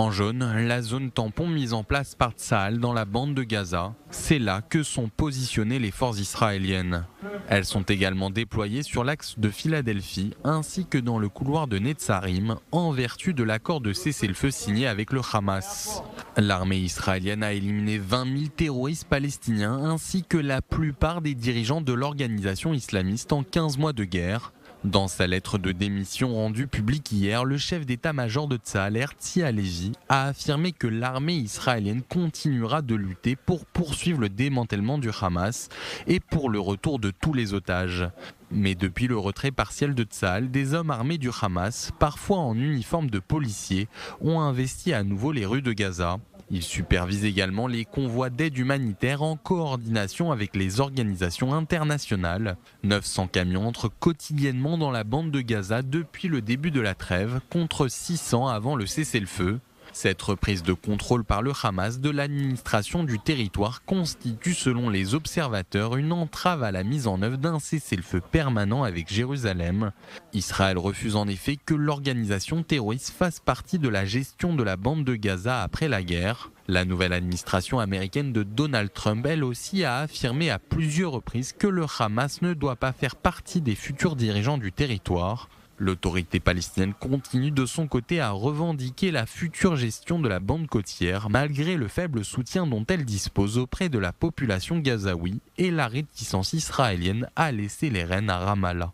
En jaune, la zone tampon mise en place par Tsahal dans la bande de Gaza. C'est là que sont positionnées les forces israéliennes. Elles sont également déployées sur l'axe de Philadelphie ainsi que dans le couloir de Netzarim en vertu de l'accord de cessez-le-feu signé avec le Hamas. L'armée israélienne a éliminé 20 000 terroristes palestiniens ainsi que la plupart des dirigeants de l'organisation islamiste en 15 mois de guerre. Dans sa lettre de démission rendue publique hier, le chef d'état-major de Tsahal, Herzi Halevi, a affirmé que l'armée israélienne continuera de lutter pour poursuivre le démantèlement du Hamas et pour le retour de tous les otages. Mais depuis le retrait partiel de Tsahal, des hommes armés du Hamas, parfois en uniforme de policiers, ont investi à nouveau les rues de Gaza. Ils supervisent également les convois d'aide humanitaire en coordination avec les organisations internationales. 900 camions entrent quotidiennement dans la bande de Gaza depuis le début de la trêve, contre 600 avant le cessez-le-feu. Cette reprise de contrôle par le Hamas de l'administration du territoire constitue selon les observateurs une entrave à la mise en œuvre d'un cessez-le-feu permanent avec Jérusalem. Israël refuse en effet que l'organisation terroriste fasse partie de la gestion de la bande de Gaza après la guerre. La nouvelle administration américaine de Donald Trump, elle aussi, a affirmé à plusieurs reprises que le Hamas ne doit pas faire partie des futurs dirigeants du territoire. L'autorité palestinienne continue de son côté à revendiquer la future gestion de la bande côtière, malgré le faible soutien dont elle dispose auprès de la population gazaoui et la réticence israélienne à laisser les rênes à Ramallah.